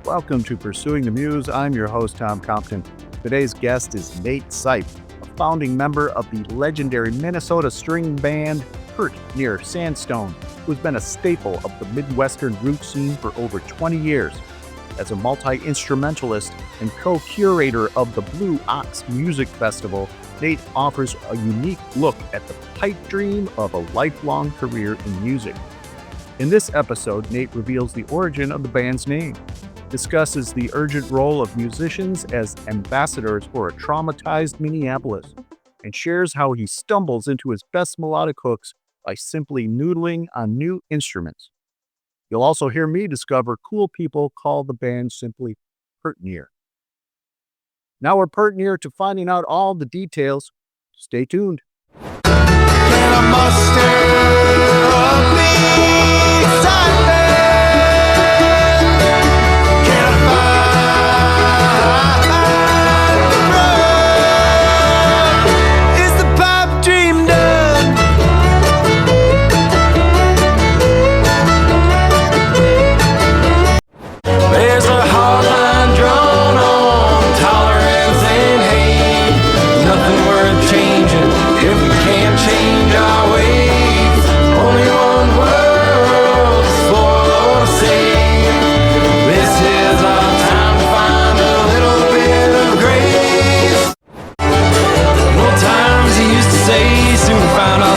Welcome to Pursuing the Muse. I'm your host, Tom Compton. Today's guest is Nate Sipe, a founding member of the legendary Minnesota string band Pert near Sandstone, who's been a staple of the Midwestern root scene for over 20 years. As a multi-instrumentalist and co-curator of the Blue Ox Music Festival, Nate offers a unique look at the pipe dream of a lifelong career in music. In this episode, Nate reveals the origin of the band's name, discusses the urgent role of musicians as ambassadors for a traumatized Minneapolis, and shares how he stumbles into his best melodic hooks by simply noodling on new instruments. You'll also hear me discover cool people call the band simply Pert near. Now we're Pert near to finding out all the details. Stay tuned.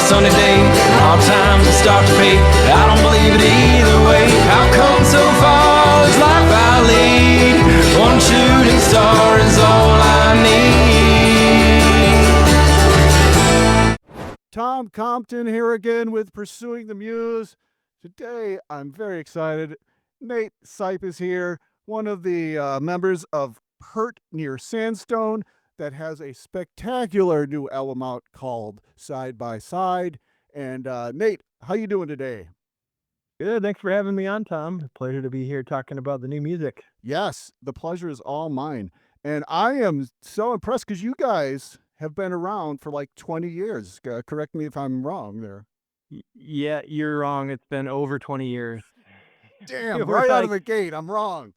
Sunny day, all times will start to pay. I don't believe it either way. I've come so far, this life I lead. One shooting star is all I need. Tom Compton here again with Pursuing the Muse. Today, I'm very excited. Nate Sipe is here, one of the members of Pert near Sandstone, that has a spectacular new album out called Side by Side. And Nate, how you doing today? Good. Thanks for having me on, Tom. Pleasure to be here talking about the new music. Yes, the pleasure is all mine. And I am so impressed because you guys have been around for like 20 years. Correct me if I'm wrong there. Yeah, you're wrong. It's been over 20 years. Damn, right out of the gate, I'm wrong.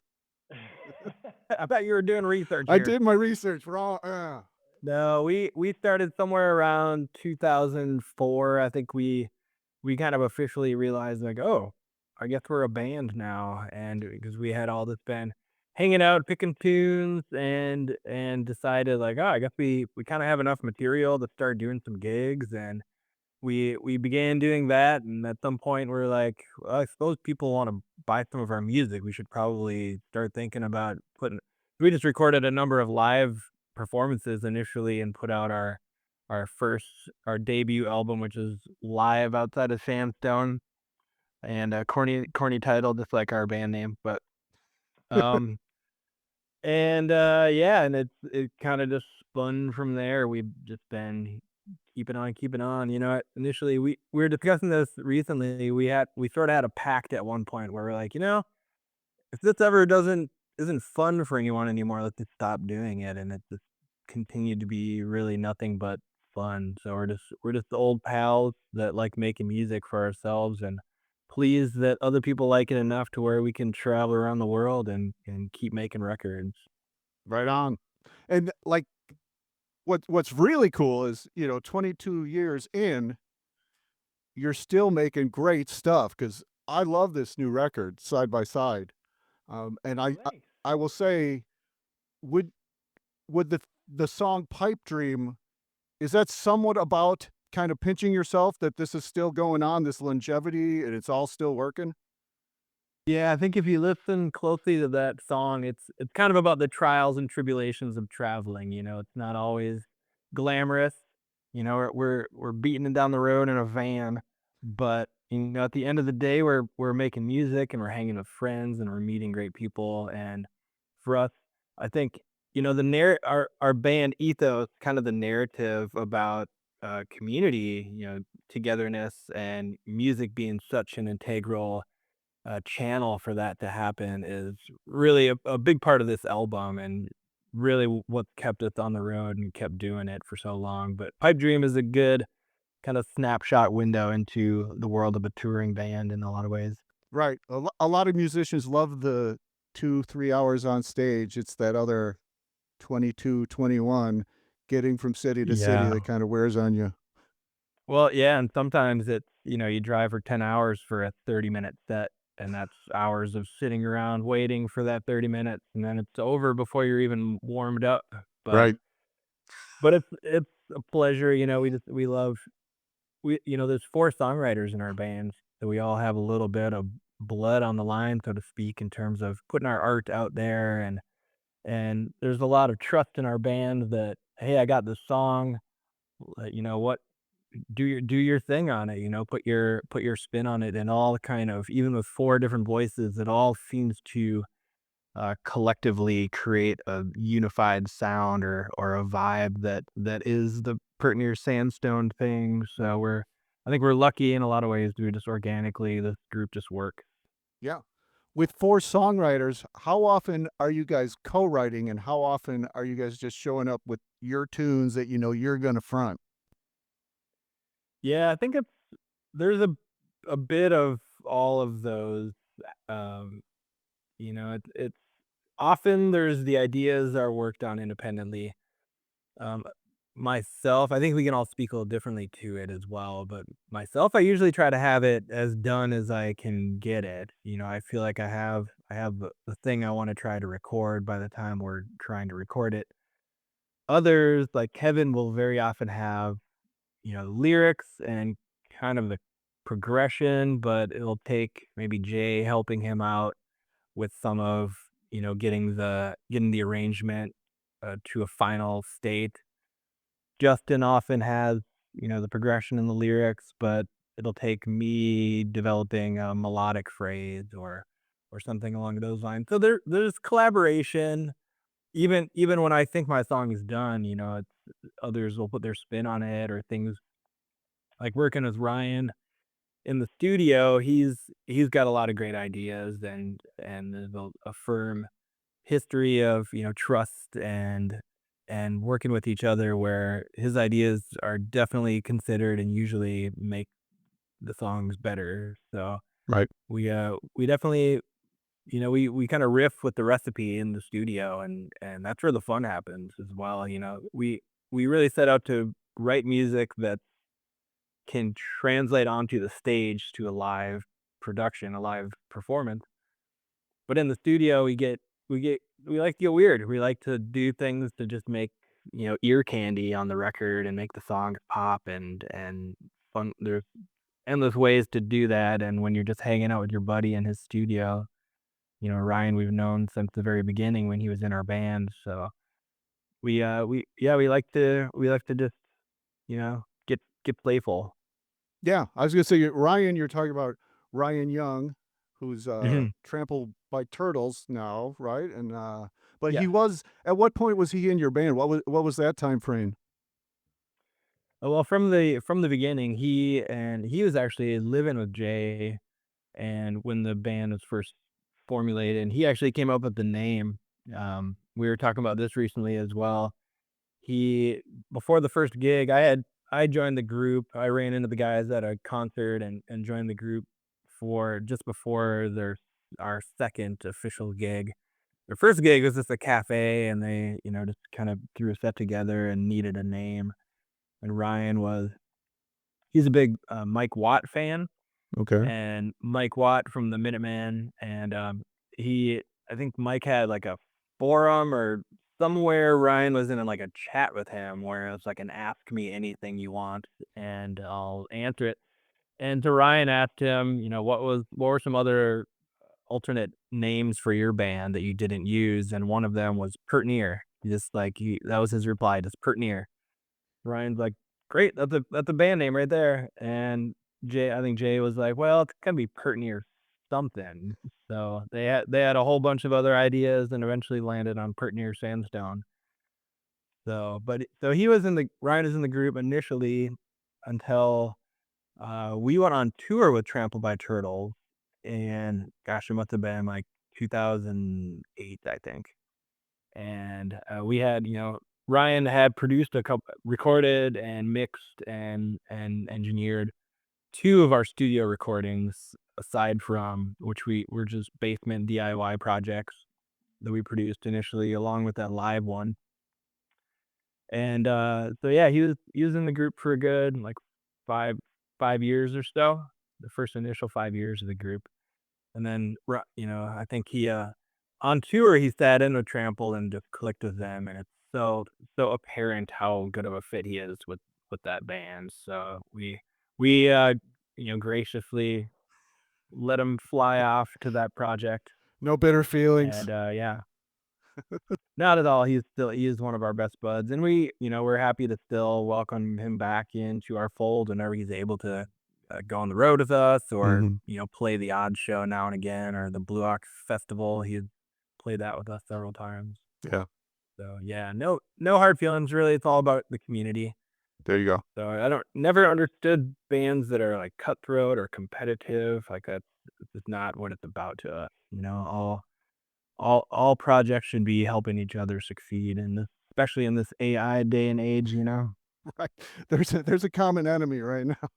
I bet you were doing research I here. did my research wrong. No, we started somewhere around 2004. I think we kind of officially realized, like, oh, I guess we're a band now, and because we had all this band hanging out, picking tunes, and decided, like, oh, I guess we kind of have enough material to start doing some gigs, and we began doing that. And at some point we're like, well, I suppose people want to buy some of our music. We should probably start thinking about putting. We just recorded a number of live performances initially and put out our debut album, which is Live Outside of Sandstone, and a corny title, just like our band name. But and yeah, and it kind of just spun from there. We've just been keeping on. You know, initially we were discussing this recently. We sort of had a pact at one point where we're like, you know, if this ever isn't fun for anyone anymore, let's just stop doing it. And it just continued to be really nothing but fun. So we're just the old pals that like making music for ourselves and pleased that other people like it enough to where we can travel around the world and keep making records. Right on. And like, what's really cool is, 22 years in, you're still making great stuff, because I love this new record, Side by Side. And I will say, would the song Pipe Dream, is that somewhat about kind of pinching yourself that this is still going on, this longevity, and it's all still working? Yeah, I think if you listen closely to that song, it's kind of about the trials and tribulations of traveling. You know, it's not always glamorous. You know, we're beating it down the road in a van, but you know, at the end of the day, we're making music and we're hanging with friends and we're meeting great people. And for us, I think, you know, our band ethos, kind of the narrative about community, you know, togetherness and music being such an integral channel for that to happen is really a big part of this album, and really what kept us on the road and kept doing it for so long. But Pipe Dream is a good kind of snapshot window into the world of a touring band in a lot of ways. Right. A lot of musicians love the 2, 3 hours on stage. It's that other 22, 21 getting from city to city Yeah. that kind of wears on you. Well, yeah, and sometimes it's, you drive for 10 hours for a 30-minute set, and that's hours of sitting around waiting for that 30 minutes, and then it's over before you're even warmed up. But Right. but it's a pleasure, we love there's 4 songwriters in our band, so we all have a little bit of blood on the line, so to speak, in terms of putting our art out there, and there's a lot of trust in our band that, "Hey, I got this song, what do your thing on it, put your spin on it," and all kind of even with 4 different voices, it all seems to, collectively create a unified sound or a vibe that is the Pert Sandstone thing, so I think we're lucky in a lot of ways to just organically, this group just work. Yeah. With 4 songwriters, how often are you guys co-writing and how often are you guys just showing up with your tunes that you know you're gonna front? Yeah, I think there's a bit of all of those, um, it's often there's the ideas are worked on independently. Um, myself, I think we can all speak a little differently to it as well, but myself, I usually try to have it as done as I can get it. I feel like I have the thing I want to try to record by the time we're trying to record it. Others, like Kevin, will very often have, lyrics and kind of the progression, but it'll take maybe Jay helping him out with some of, getting the arrangement to a final state. Justin often has, the progression in the lyrics, but it'll take me developing a melodic phrase or something along those lines. So there's collaboration. Even when I think my song is done, others will put their spin on it or things like working with Ryan in the studio. He's got a lot of great ideas and there's a firm history of, trust and working with each other where his ideas are definitely considered and usually make the songs better. So Right. we definitely, we kind of riff with the recipe in the studio and that's where the fun happens as well. We really set out to write music that can translate onto the stage to a live production, a live performance. But in the studio, we like to get weird. We like to do things to just make, ear candy on the record and make the songs pop and fun. There's endless ways to do that. And when you're just hanging out with your buddy in his studio, Ryan, we've known since the very beginning when he was in our band. So we like to just, get playful. Yeah, I was gonna say, Ryan, you're talking about Ryan Young, who's, Mhm. trampled by turtles now, right? And, but Yeah. he was at what point was he in your band? What was that time frame? Well, from the beginning, he was actually living with Jay, and when the band was first formulated, and he actually came up with the name. We were talking about this recently as well. He Before the first gig, I joined the group. I ran into the guys at a concert and joined the group for just before our second official gig. Their first gig was just a cafe, and they, just kind of threw a set together and needed a name. And he's a big Mike Watt fan, Okay. and Mike Watt from the Minutemen, and he I think Mike had like a forum or somewhere Ryan was in like a chat with him where it's like an ask me anything you want and I'll answer it. And to Ryan asked him, what were some other alternate names for your band that you didn't use, and one of them was Pert. Just like that was his reply, just Pert. Ryan's like, "Great, that's a band name right there." And I think Jay was like, "Well, it's gonna be Pertney or something." So they had a whole bunch of other ideas and eventually landed on Pertney or Sandstone. So he was in the Ryan was in the group initially until we went on tour with Trampled by Turtles, and gosh, it must have been like 2008, I think. And we had, Ryan had produced a couple, recorded and mixed and engineered two of our studio recordings. aside from which were just basement DIY projects that we produced initially, along with that live one. And so yeah, he was in the group for a good like five 5 years or so, the first initial 5 years of the group. And then, I think he, on tour, he sat in with Trample and just clicked with them, and it's so apparent how good of a fit he is with that band. So we graciously let him fly off to that project, No bitter feelings. and yeah, not at all. He is one of our best buds, and we're happy to still welcome him back into our fold whenever he's able to go on the road with us, or Mhm. play the odd show now and again, or the Blue Ox Festival. He's played that with us several times. Yeah, So yeah, no hard feelings really. It's all about the community. there you go. So I don't never understood bands that are like cutthroat or competitive. Like that's not what it's about to us. All projects should be helping each other succeed, and especially in this AI day and age. Right. There's a common enemy right now.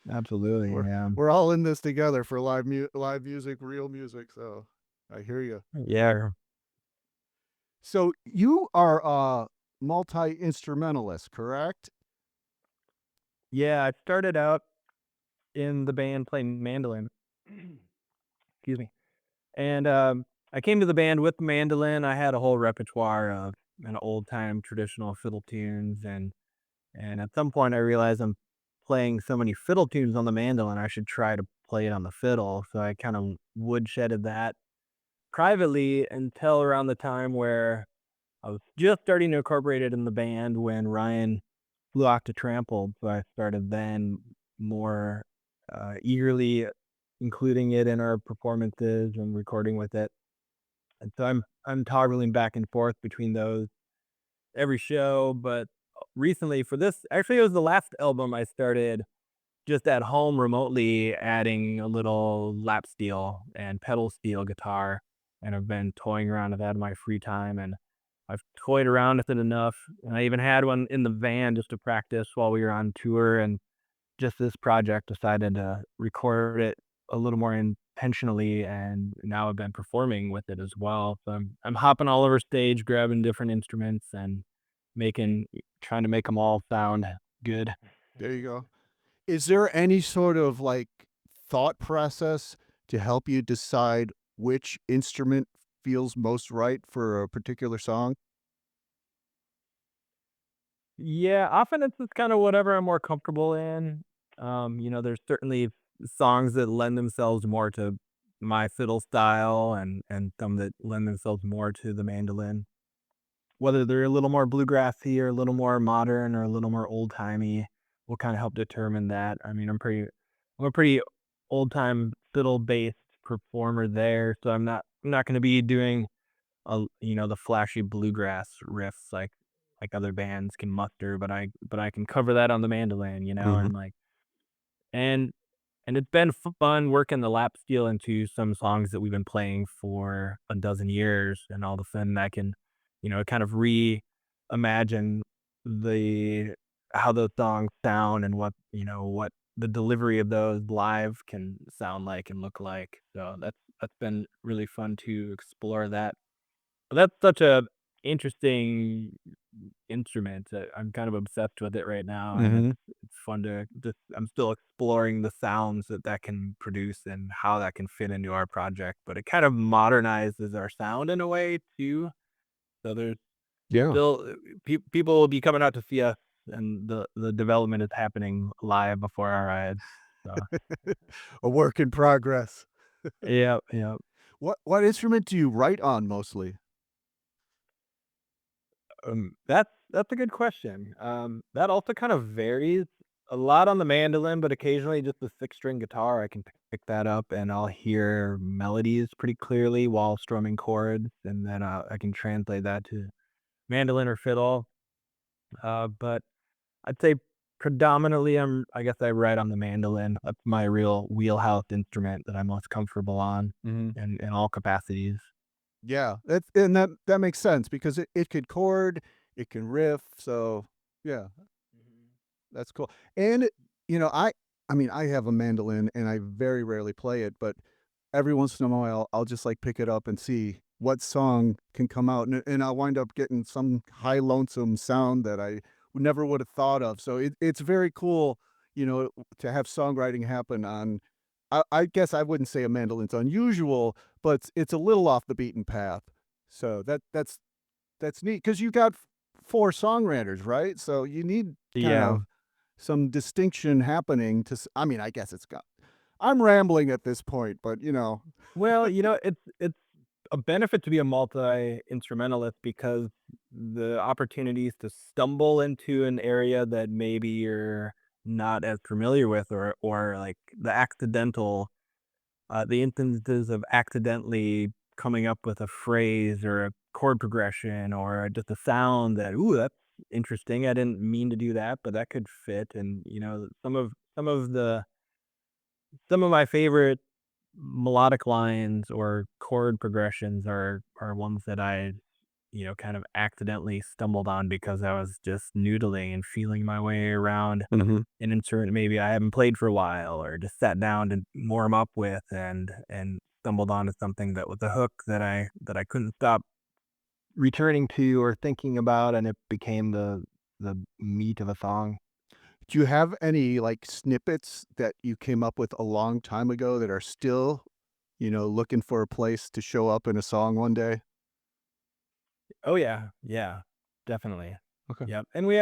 Absolutely, We're yeah. we're all in this together for live music, real music. So I hear you. Yeah. So you are a multi-instrumentalist, correct? Yeah, I started out in the band playing mandolin. Excuse me. And I came to the band with mandolin. I had a whole repertoire of old time traditional fiddle tunes, and at some point I realized I'm playing so many fiddle tunes on the mandolin, I should try to play it on the fiddle. So I kind of woodshedded that privately until around the time where I was just starting to incorporate it in the band when Ryan flew off to Trampled. So I started then more eagerly including it in our performances and recording with it. And so I'm toggling back and forth between those every show. But recently for this, actually, it was the last album I started just at home remotely adding a little lap steel and pedal steel guitar. And I've been toying around with that in my free time. And I've toyed around with it enough. And I even had one in the van just to practice while we were on tour. And just this project decided to record it a little more intentionally, and now I've been performing with it as well. So I'm hopping all over stage, grabbing different instruments and making trying to make them all sound good. There you go. Is there any sort of like thought process to help you decide which instrument feels most right for a particular song? Yeah, often it's just kind of whatever I'm more comfortable in. There's certainly songs that lend themselves more to my fiddle style, and some that lend themselves more to the mandolin. Whether they're a little more bluegrassy or a little more modern or a little more old-timey will kinda help determine that. I mean, I'm a pretty old-time fiddle-based performer there, so I'm not gonna be doing the flashy bluegrass riffs like other bands can muster, but I can cover that on the mandolin, Mhm. and, and and it's been fun working the lap steel into some songs that we've been playing for a dozen years, and all of a sudden I can, kind of reimagine the how those songs sound and what the delivery of those live can sound like and look like. So that's been really fun to explore that. But that's such a interesting instrument. I'm kind of obsessed with it right now, and Mhm. it's fun to just I'm still exploring the sounds that can produce and how that can fit into our project, but it kind of modernizes our sound in a way too. So there's Yeah. still people will be coming out to see us, and the development is happening live before our eyes. So, A work in progress. yeah, yeah. What instrument do you write on mostly? That's a good question. That also kind of varies a lot on the mandolin, but occasionally just the six-string guitar, I can pick that up and I'll hear melodies pretty clearly while strumming chords, and then I can translate that to mandolin or fiddle. But I'd say predominantly, I guess I write on the mandolin. That's my real wheelhouse instrument that I'm most comfortable on Mhm. in all capacities. Yeah, that makes sense because it could chord, it can riff, so yeah, Mhm. that's cool. And, you know, I mean, I have a mandolin and I very rarely play it, but every once in a while, I'll just like pick it up and see what song can come out, and I'll wind up getting some high lonesome sound that I never would have thought of. So it's very cool, to have songwriting happen on. I guess I wouldn't say a mandolin's unusual, but it's a little off the beaten path. So that's neat because you got four songwriters, right? So you need kind Yeah. of some distinction happening I mean, I guess it's got I'm rambling at this point, but Well, it's a benefit to be a multi-instrumentalist because the opportunities to stumble into an area that maybe you're not as familiar with, or like the instances of accidentally coming up with a phrase or a chord progression or just a sound that, ooh, that's interesting. I didn't mean to do that, but that could fit. And some of my favorite melodic lines or chord progressions are ones that I, kind of accidentally stumbled on because I was just noodling and feeling my way around Mhm. an instrument maybe I haven't played for a while, or just sat down to warm up with, and stumbled onto something that was a hook that I couldn't stop returning to or thinking about, and it became the meat of a song. Do you have any, like, snippets that you came up with a long time ago that are still, looking for a place to show up in a song one day? Oh yeah, yeah, definitely. Okay. Yep, and we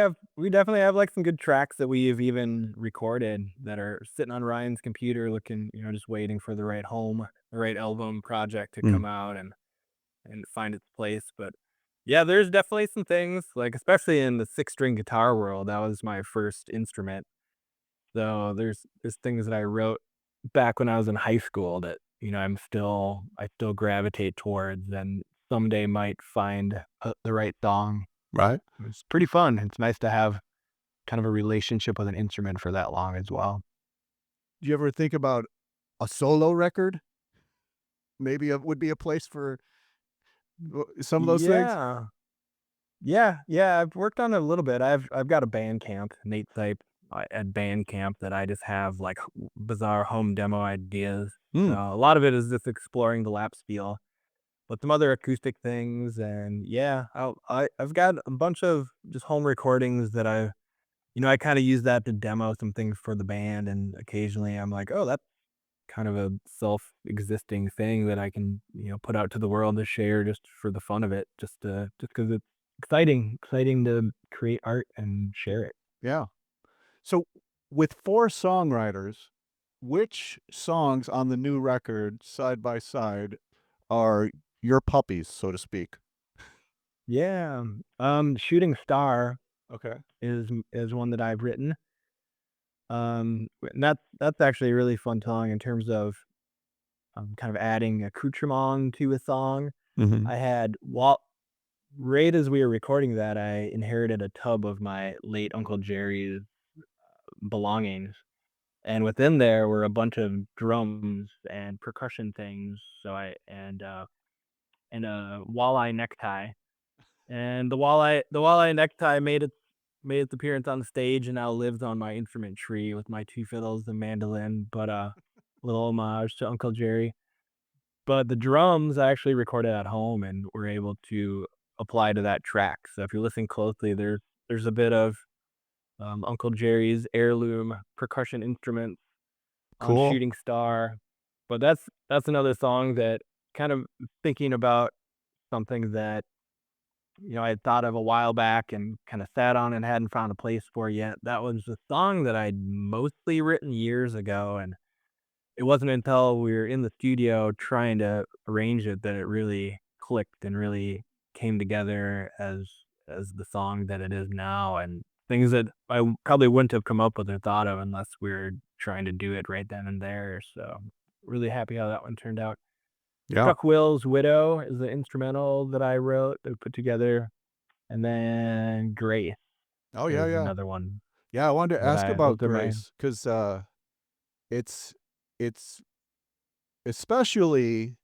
definitely have, like, some good tracks that we've even recorded that are sitting on Ryan's computer looking, just waiting for the right home, the right album project to Mm. come out and find its place. But yeah, there's definitely some things, like, especially in the six-string guitar world, that was my first instrument. So there's things that I wrote back when I was in high school that, I still gravitate towards and someday might find, the right song. Right? It's pretty fun. It's nice to have kind of a relationship with an instrument for that long as well. Do you ever think about a solo record? Maybe it would be a place for some of those things? Yeah. Yeah, yeah, I've worked on it a little bit. I've got a Bandcamp, Nate Sipe, at Bandcamp, that I just have, like, bizarre home demo ideas. So Mm. a lot of it is just exploring the lap steel, but some other acoustic things. And yeah, I've got a bunch of just home recordings that I kind of use that to demo some things for the band. And occasionally I'm like, oh, that's kind of a self-existing thing that I can, put out to the world to share just for the fun of it, just because it's exciting to create art and share it. Yeah. So, with 4 songwriters, which songs on the new record, side by side, are your puppies, so to speak? Yeah, Shooting Star Okay. is one that I've written. And that's actually a really fun song in terms of, kind of adding accoutrement to a song. Mhm. I had while Right as we were recording that, I inherited a tub of my late Uncle Jerry's belongings, and within there were a bunch of drums and percussion things. So I and a walleye necktie, and the walleye necktie made its appearance on the stage and now lives on my instrument tree with my two fiddles and mandolin. But little homage to Uncle Jerry. But the drums I actually recorded at home and were able to apply to that track. So if you listen closely, there's a bit of, Uncle Jerry's heirloom percussion instruments on Cool. Shooting Star. But that's another song that, kind of thinking about something that, I had thought of a while back and kinda sat on and hadn't found a place for yet. That was a song that I'd mostly written years ago, and it wasn't until we were in the studio trying to arrange it that it really clicked and really came together as the song that it is now, and things that probably wouldn't have come up with or thought of unless we were trying to do it right then and there. So really happy how that one turned out. Yeah. Chuck Will's Widow is the instrumental that I wrote, that put together, and then Grace Oh, yeah, is yeah. another one Yeah, I wanted to that ask I those about are my Grace 'cause, it's it's especially,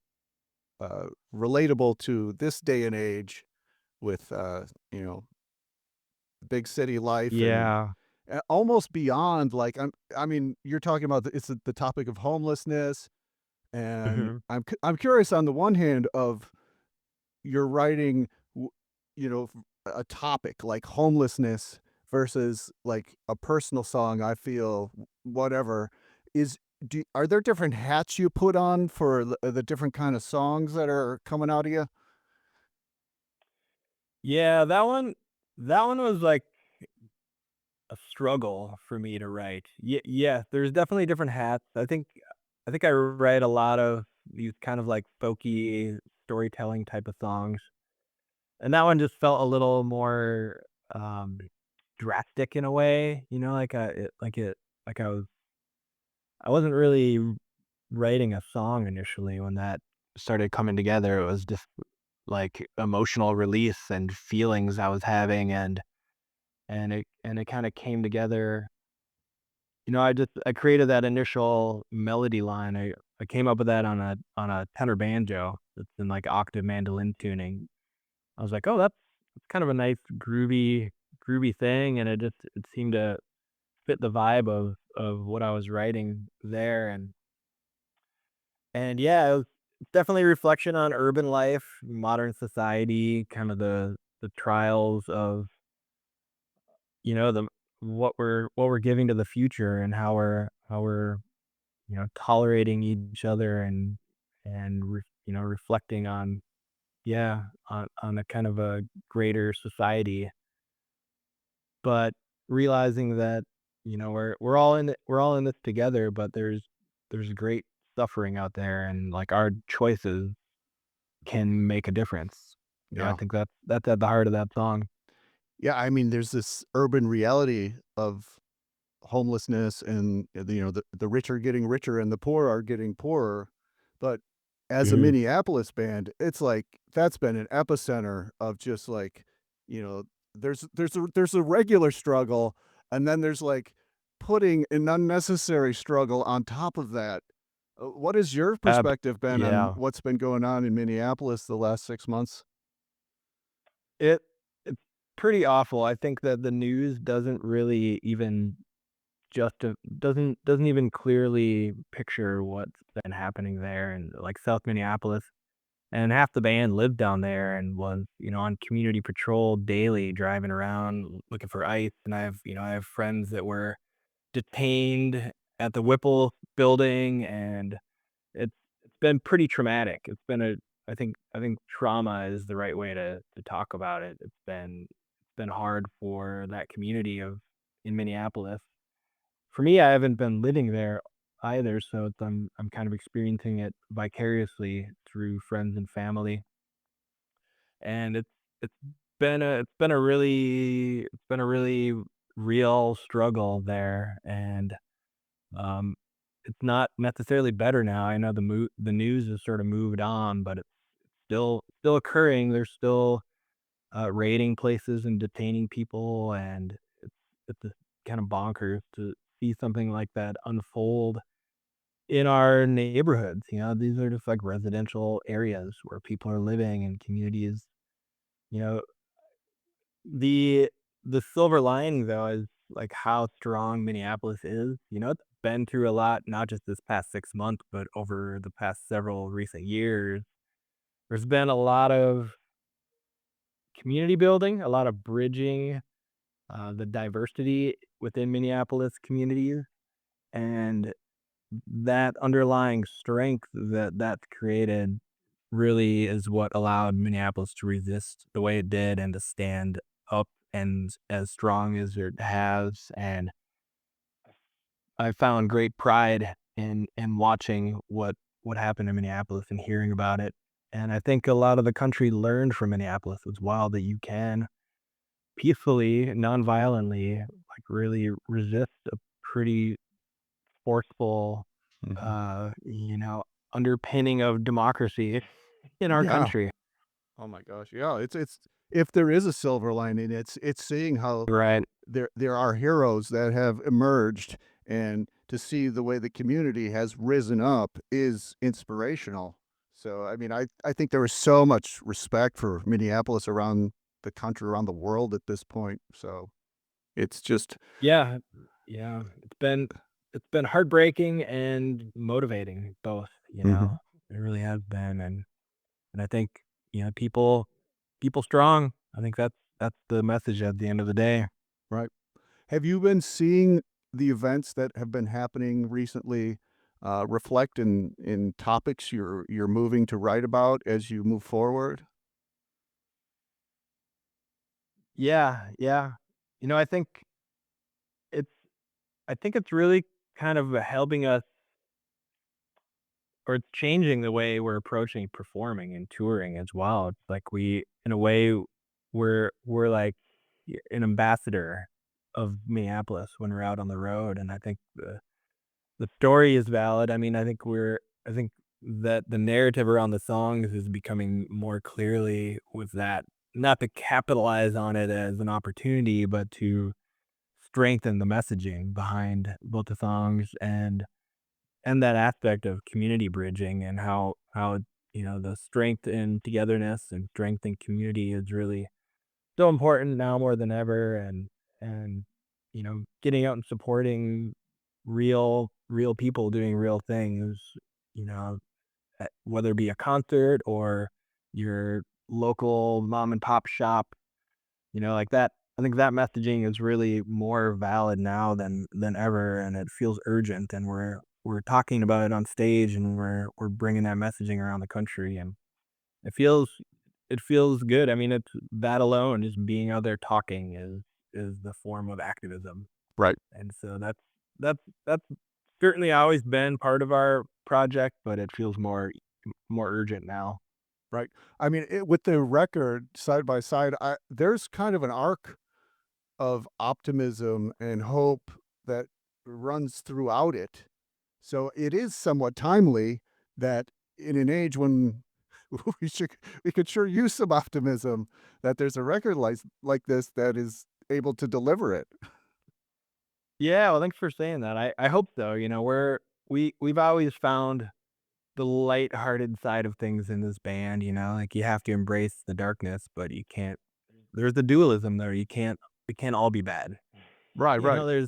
relatable to this day and age with, you know, big city life and Yeah. almost beyond like I mean, you're talking about it's the topic of homelessness, and Mhm. I'm curious on the one hand of you're writing, you know, a topic like homelessness versus like a personal song. I feel whatever is. Are there different hats you put on for the different kind of songs that are coming out of you? Yeah, that one was, like, a struggle for me to write. Yeah, there's definitely different hats. I think I write a lot of these kind of, like, folky storytelling type of songs, and that one just felt a little more, um, drastic in a way, like I wasn't really writing a song initially when that started coming together. It was just, like, emotional release and feelings I was having, and it kinda came together. I created that initial melody line. I came up with that on a tenor banjo that's in, like, octave mandolin tuning. I was like, "Oh, that's kind of a nice groovy thing," and it seemed to fit the vibe of what I was writing there, and yeah, it was definitely a reflection on urban life, modern society, kind of the trials of, the what we're giving to the future and how we're tolerating each other and reflecting on, yeah, on a kind of a greater society, but realizing that, we're all in this together, but there's great suffering out there, and, like, our choices can make a difference. I Yeah. think that's at the heart of that song. Yeah, I mean, there's this urban reality of homelessness and the rich are getting richer and the poor are getting poorer. But as a Mhm. Minneapolis band, it's like that's been an epicenter of just like, you know, there's a regular struggle, and then there's like putting an unnecessary struggle on top of that. What has your perspective been on Yeah. what's been going on in Minneapolis the last 6 months? It it's pretty awful. I think that the news doesn't really even doesn't even clearly picture what's been happening there in, like, South Minneapolis, and half the band lived down there and was, on community patrol daily, driving around looking for ice, and I have friends that were detained at the Whipple building, and it's it's been pretty traumatic. I think trauma is the right way to talk about it. It's been hard for that community of in Minneapolis. For me, I haven't been living there either, so I'm kind of experiencing it vicariously through friends and family, and it's it's been a really real struggle there, and um, it's not necessarily better now. I know the news has sort of moved on, but it's still occurring. There's still raiding places and detaining people, and it's kind of bonkers to see something like that unfold in our neighborhoods. These are just like residential areas where people are living and communities. You know, the the silver lining though is like how strong Minneapolis is. It's been through a lot, not just this past 6 months, but over the past several recent years. There's been a lot of community building, a lot of bridging, the diversity within Minneapolis communities, and that underlying strength that's created really is what allowed Minneapolis to resist the way it did and to stand up and as strong as it has. And I found great pride in watching what happened in Minneapolis and hearing about it. And I think a lot of the country learned from Minneapolis as well that you can peacefully, non-violently, like, really resist a pretty forceful, Mhm. uh, you know, underpinning of democracy in our Yeah. country. Oh my gosh. Yeah. It's if there is a silver lining, it's seeing how Right. there are heroes that have emerged, and to see the way the community has risen up is inspirational. So I mean, I think there is so much respect for Minneapolis around the country, around the world at this point. So It's just Yeah, yeah. It's been heartbreaking and motivating both, you know? Mhm. It really has been, and I think, people strong. I think that's the message at the end of the day. Right. Have you been seeing the events that have been happening recently, reflect in topics you're moving to write about as you move forward? Yeah, yeah. You know, it's I think it's really kind of helping us, or it's changing the way we're approaching performing and touring as well. It's like in a way, we're like an ambassador of Minneapolis when we're out on the road, and I think the story is valid. I mean, I think that the narrative around the songs is becoming more clearly with that, not to capitalize on it as an opportunity, but to strengthen the messaging behind both the songs and that aspect of community bridging, and how the strength in togetherness and strength in community is really so important now more than ever, and getting out and supporting real people doing real things, you know whether it be a concert or your local mom and pop shop, like that. I think that messaging is really more valid now than ever, and it feels urgent. And we're talking about it on stage, and we're bringing that messaging around the country, and it feels it feels good. I mean, it's that alone, just being out there talking is the form of activism, Right. and so that's certainly always been part of our project, but it feels more urgent now. Right. I mean, with the record side by side, there's kind of an arc of optimism and hope that runs throughout it. So it is somewhat timely that in an age when we should we could sure use some optimism, that there's a record like this that is able to deliver it. Yeah, well, thanks for saying that. I hope so. We've always found the lighthearted side of things in this band. Like, you have to embrace the darkness, but you can't. There's the dualism there. It can't all be bad. Right, You right. know,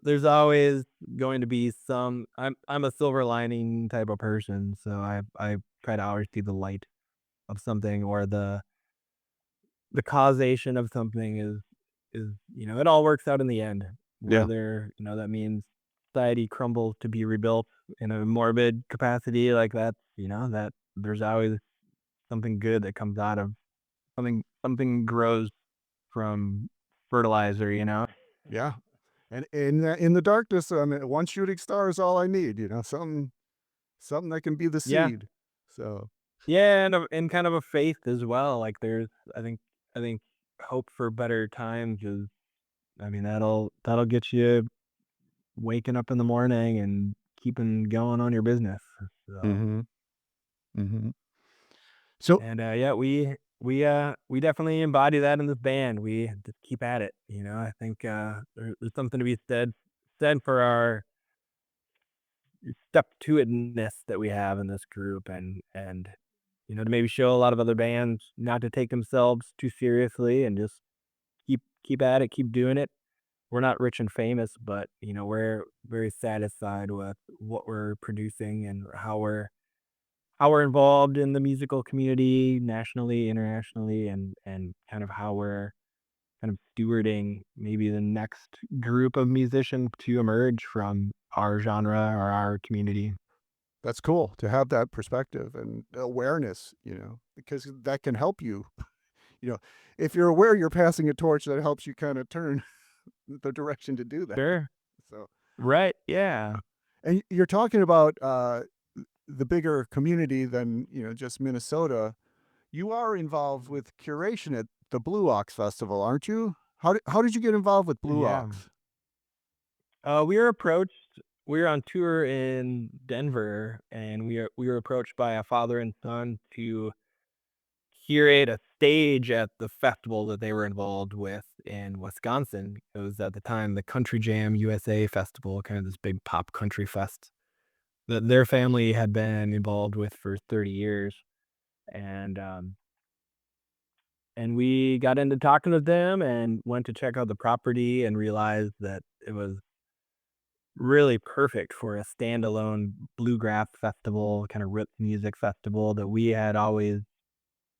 there's always going to be some. I'm a silver lining type of person, so I try to always see the light of something, or the causation of something is it all works out in the end. Yeah. Whether that means society crumbles to be rebuilt in a morbid capacity like that, that there's always something good that comes out of something grows from fertilizer. Yeah. And in the darkness, I mean, one shooting star is all I need, something that can be the Yeah. seed. So, Yeah, and kind of a faith as well. Like, I think I think hope for better times is, I mean, that'll get you waking up in the morning and keeping going on your business. So, mhm. Mhm. So, and yeah, we definitely embody that in this band. We just keep at it. I think there's something to be said for our step to itness that we have in this group, and to maybe show a lot of other bands not to take themselves too seriously, and just keep at it, keep doing it. We're not rich and famous, but we're very satisfied with what we're producing, and how we're involved in the musical community nationally, internationally, and kind of how we're kind of stewarding maybe the next group of musicians to emerge from our genre or our community. that's cool to have that perspective and awareness, because that can help you. You know, if you're aware you're passing a torch, that helps you kinda turn the direction to do that. Sure. So, Right. Yeah. and you're talking about, the bigger community than, just Minnesota. You are involved with curation at the Blue Ox Festival, aren't you? How did you get involved with Blue Yeah. Ox? We were approached. We were on tour in Denver, and we were approached by a father and son to curate a stage at the festival that they were involved with in Wisconsin. It was at the time the Country Jam USA Festival, kind of this big pop country fest that their family had been involved with for 30 years. And and we got into talking with them and went to check out the property and realized that it was really perfect for a standalone bluegrass festival, kind of rip music festival that we had always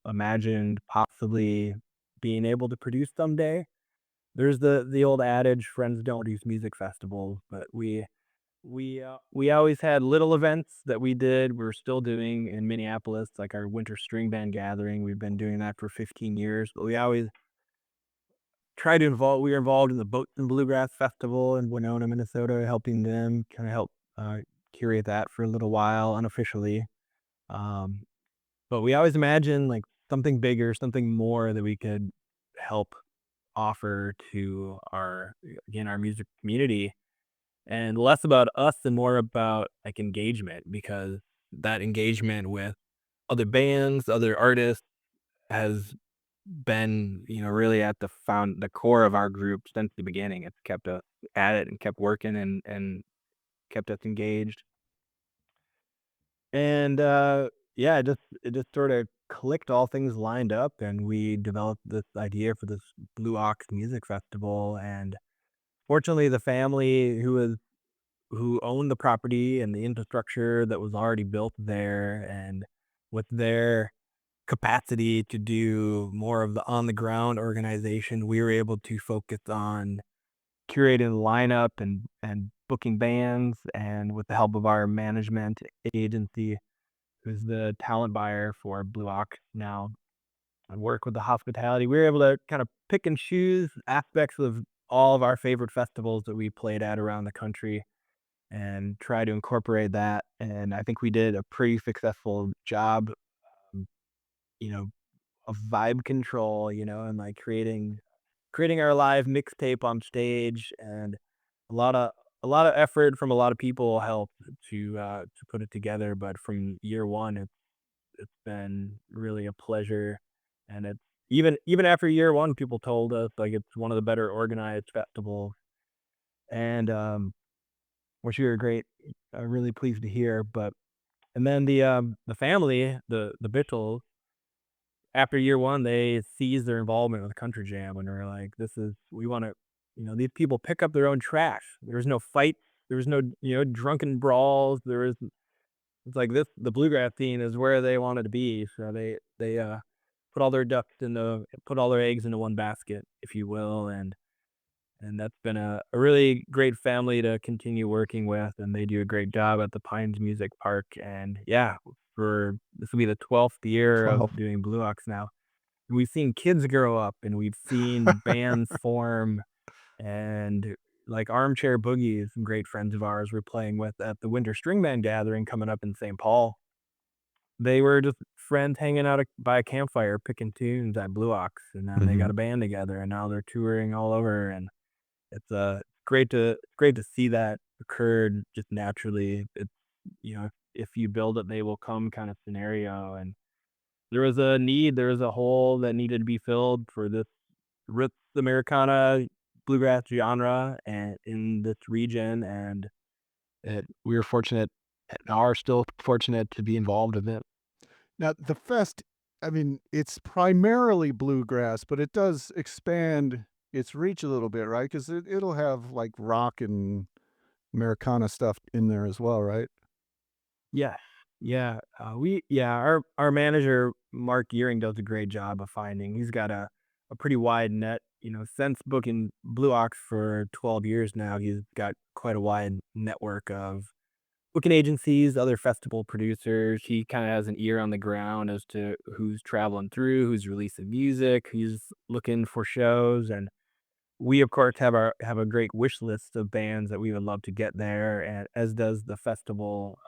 imagined possibly being able to produce someday. There's the old adage, friends don't produce music festivals, but we always had little events that we did. We're still doing in Minneapolis, like our winter string band gathering. We've been doing that for 15 years, but we always try to involve. We were involved in the Boat and Bluegrass Festival in Winona, Minnesota, helping them kind of help uh, curate that for a little while unofficially. Um, but we always imagine like something bigger, something more that we could help offer to our again our music community, and less about us and more about like engagement, because that engagement with other bands, other artists has been, really at the core of our group since the beginning. It's kept us at it and kept working and kept us engaged. And yeah, it just sort of clicked, all things lined up, and we developed this idea for this Blue Ox Music Festival. And fortunately, the family who owned the property and the infrastructure that was already built there, and with their capacity to do more of the on the ground organization, we were able to focus on curating the lineup and booking bands, and with the help of our management agency, who's the talent buyer for Blue Ox now, and work with the hospitality. We were able to kind of pick and choose aspects of all of our favorite festivals that we played at around the country and try to incorporate that. And I think we did a pretty successful job, um, you know, of vibe control, and like creating our live mixtape on stage, and a lot of a lot of effort from a lot of people helped to put it together. But from year one, it's been really a pleasure, and it's even after year one, people told us like it's one of the better organized festivals, and which we were great, really pleased to hear. But and then the family, the Bittles, after year one, they ceased their involvement with Country Jam, and we're like, "This is we wanna," these people pick up their own trash. There was no fight. There was no, drunken brawls. There was It's like this the bluegrass scene is where they wanted to be, so they put all their eggs into one basket, if you will, and that's been a really great family to continue working with, and they do a great job at the Pines Music Park. And yeah, for this will be the 12th year of 12. doing Blue Ox now. We've seen kids grow up, and we've seen bands form, and like Armchair Boogie, some great friends of ours we're playing with at the Winter String Band gathering coming up in St. Paul. They were just friends hanging out by a campfire picking tunes at Blue Ox, and then they got Mhm. a band together, and now they're touring all over. And it's great to see that occurred just naturally. It's, if you build it, they will come kind of scenario. And there was a hole that needed to be filled for this roots Americana bluegrass genre and in this region, and we were fortunate and are still fortunate to be involved with it. Now, the fest, I mean, it's primarily bluegrass, but it does expand its reach a little bit, right? 'Cause it'll have, like, rock and Americana stuff in there as well, right? Yes. Yeah. Our manager, Mark Gearing, does a great job of finding. He's got a pretty wide net, since booking Blue Ox for 12 years now. He's got quite a wide network of booking agencies, other festival producers. He kind of has an ear on the ground as to who's traveling through, who's releasing music, who's looking for shows. And we of course have a great wish list of bands that we would love to get there, and as does the festival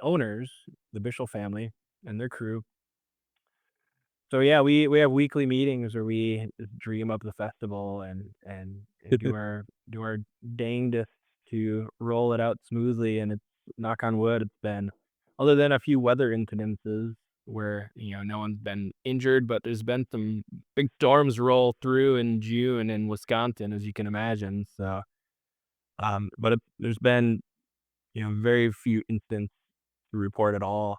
owners, the Bishel family and their crew. So yeah, we have weekly meetings where we dream up the festival and do our dangest to roll it out smoothly. And it's, knock on wood, it's been, other than a few weather incidences where no one's been injured, but there's been some big storms roll through in June in Wisconsin, as you can imagine. So there's been very few incidents to report at all,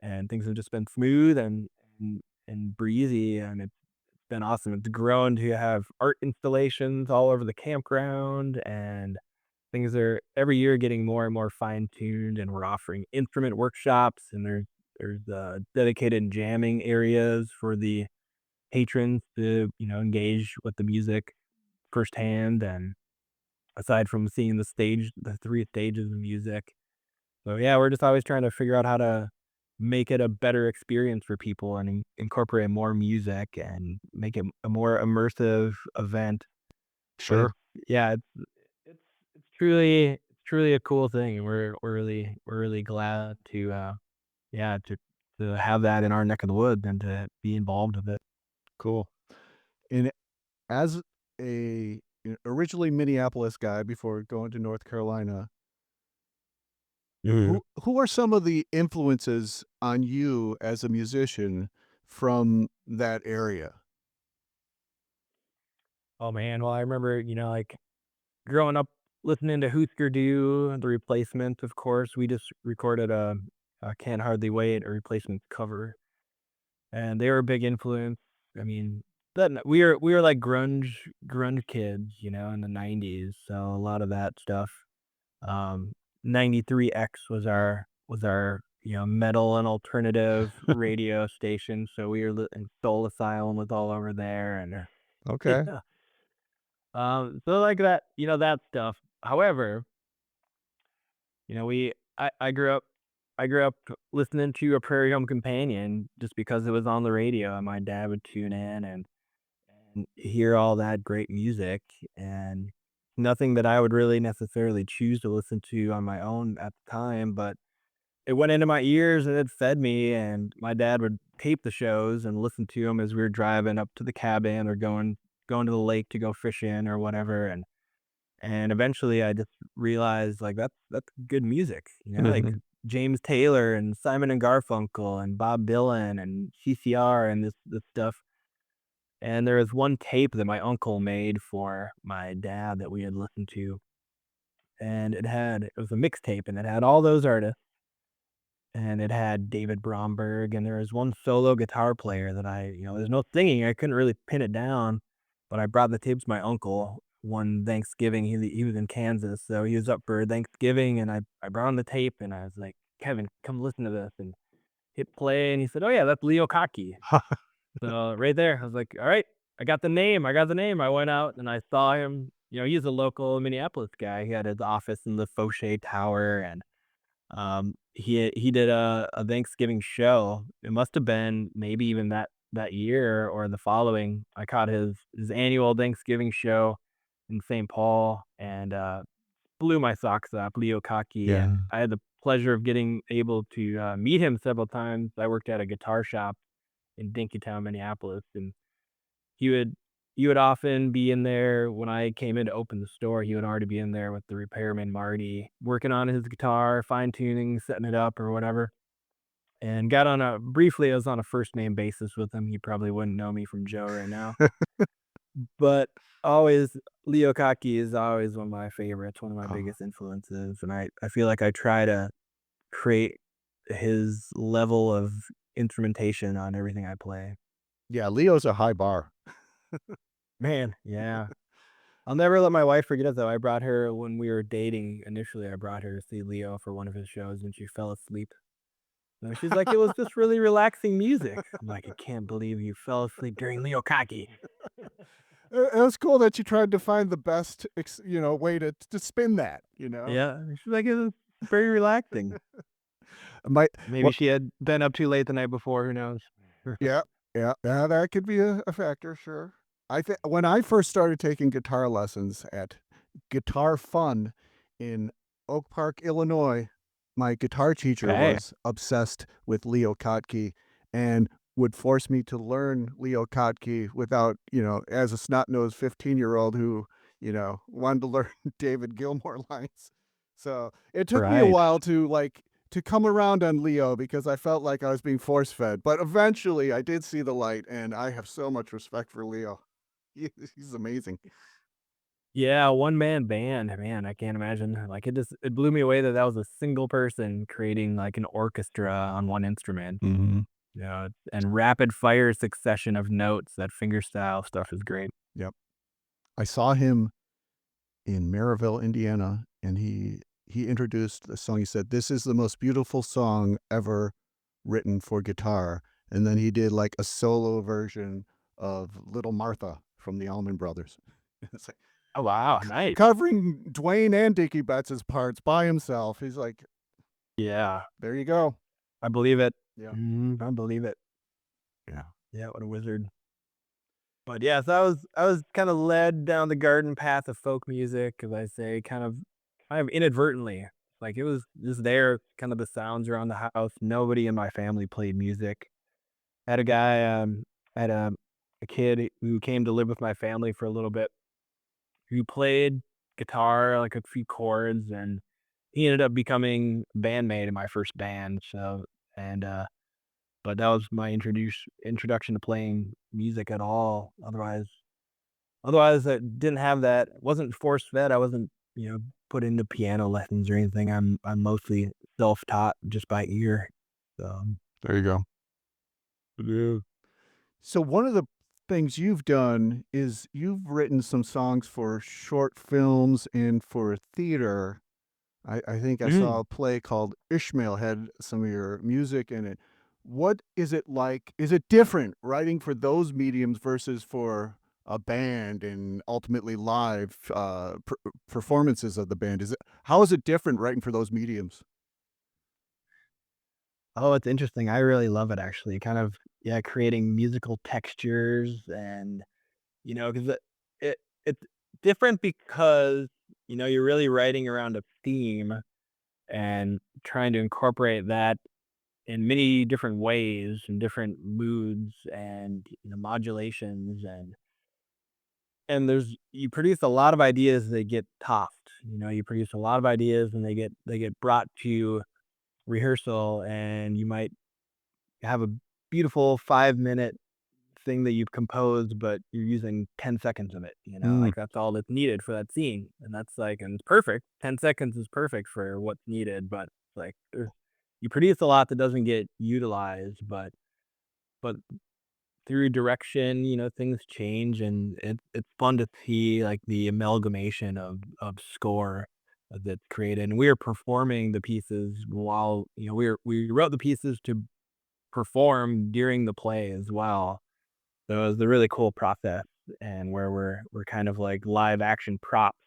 and things have just been smooth and breezy, and it's been awesome. It's grown to have art installations all over the campground, and things are every year getting more and more fine-tuned, and we're offering instrument workshops, and there's dedicated jamming areas for the patrons to, engage with the music firsthand, and aside from seeing the 3 stages of music. So, yeah, we're just always trying to figure out how to make it a better experience for people and incorporate more music and make it a more immersive event. But Sure. yeah, it's it's truly a cool thing, and we're really glad to, yeah, to have that in our neck of the woods and to be involved with it. Cool. And as originally Minneapolis guy before going to North Carolina, Mhm. who are some of the influences on you as a musician from that area? Oh, man, well, I remember, growing up listening to Husker Du, and The Replacements, of course. We just recorded a Can't Hardly Wait, a Replacements cover, and they were a big influence. I mean, we were like grunge kids, in the '90s, so a lot of that stuff. Um, 93X was our metal and alternative radio station, so we were and Soul Asylum was all over there, and Okay. yeah. So like that stuff. However, we I grew up listening to a Prairie Home Companion just because it was on the radio and my dad would tune in and hear all that great music, and nothing that I would really necessarily choose to listen to on my own at the time, but it went into my ears and it fed me, and my dad would tape the shows and listen to them as we were driving up to the cabin or going to the lake to go fishing or whatever, and eventually I just realized, like, that's good music, like Mhm. James Taylor and Simon and Garfunkel and Bob Dylan and CCR and this stuff. And there was one tape that my uncle made for my dad that we had listened to, and it was a mixtape, and it had all those artists, and it had David Bromberg, and there was one solo guitar player that there's no singing, I couldn't really pin it down, but I brought the tape to my uncle one Thanksgiving. He was in Kansas, so he was up for Thanksgiving, and I brought him the tape, and I was like, "Kevin, come listen to this," and hit play, and he said, "Oh, yeah, that's Leo Kottke." So, right there, I was like, "Alright, I got the name." I went out and I saw him, he's a local Minneapolis guy. He had his office in the Fauché Tower, and he did a Thanksgiving show. It must have been maybe even that year or the following. I caught his annual Thanksgiving show in St. Paul, and blew my socks off, Leo Kottke, Yeah. and I had the pleasure of getting able to meet him several times. I worked at a guitar shop in Dinkytown, Minneapolis, and he would he would often be in there when I came in to open the store. He would already be in there with the repairman, Marty, working on his guitar, fine-tuning, setting it up or whatever, and I was on a first name basis with him. He probably wouldn't know me from Joe right now, but always Leo Kottke is always one of my favorites, one of my Oh, biggest influences, and I feel like I try to create his level of instrumentation on everything I play. yeah, Leo's a high bar. Man, yeah. I'll never let my wife forget it, though. I brought her when we were dating initially, I brought her to see Leo for one of his shows, and she fell asleep. No, she's like, "It was just really relaxing music." I'm like, "I can't believe you fell asleep during Leo Kottke." It was cool that you tried to find the best way to spin that, Yeah, she's like, "It was very relaxing." My Maybe what she had been up too late the night before, who knows? Yeah, yeah, that could be a factor, sure. I think when I first started taking guitar lessons at Guitar Fun in Oak Park, Illinois, my guitar teacher Okay, was obsessed with Leo Kottke and would force me to learn Leo Kottke without, as a snot-nosed 15-year-old who, wanted to learn David Gilmour lines. So, it took me a right. while to come around on Leo because I felt like I was being force-fed, but eventually I did see the light, and I have so much respect for Leo. He's amazing. Yeah, one-man band, man, I can't imagine, like, it blew me away that that was a single person creating, like, an orchestra on one instrument. Mhm. and rapid fire succession of notes. That fingerstyle stuff is great. Yep. I saw him in Maryville, Indiana, and he introduced the song. He said, "This is the most beautiful song ever written for guitar." And then he did like a solo version of Little Martha from the Allman Brothers. It's like Oh wow, nice. covering Dwayne and Dickie Betts' parts by himself. He's like, Yeah, there you go. I believe it. Yeah. I believe it. Yeah. Yeah, what a wizard. But yeah, so I was kind of led down the garden path of folk music, as I say, kind of inadvertently. Like it was just there, kind of the sounds around the house. Nobody in my family played music. Had a guy, had a kid who came to live with my family for a little bit, who played guitar, like a few chords, and he ended up becoming a bandmate in my first band. So, and but that was my introduction to playing music at all. Otherwise, I didn't have that. Wasn't force fed. I wasn't, put into piano lessons or anything. I'm mostly self taught just by ear. So There you go. yeah. So one of the things you've done is you've written some songs for short films and for theater. I think I saw a play called Ishmael had some of your music in it. What is it like? Is it different writing for those mediums versus for a band and ultimately live performances of the band? How is it different writing for those mediums? Oh, it's interesting. I really love it actually. Kind of, yeah, creating musical textures and, because it's different because, you're really writing around a theme and trying to incorporate that in many different ways and different moods and, modulations and there's you produce a lot of ideas that get tossed. You produce a lot of ideas and they get brought to rehearsal and you might have a beautiful 5-minute thing that you've composed, but you're using 10 seconds of it, Mm, like that's all that's needed for that scene. And that's like, and it's perfect. 10 seconds is perfect for what's needed, but like you produce a lot that doesn't get utilized, but through direction, things change and it's fun to see like the amalgamation of score that's created. And we are performing the pieces while, we wrote the pieces to perform during the play as well. So it was a really cool process and where we're kind of like live action props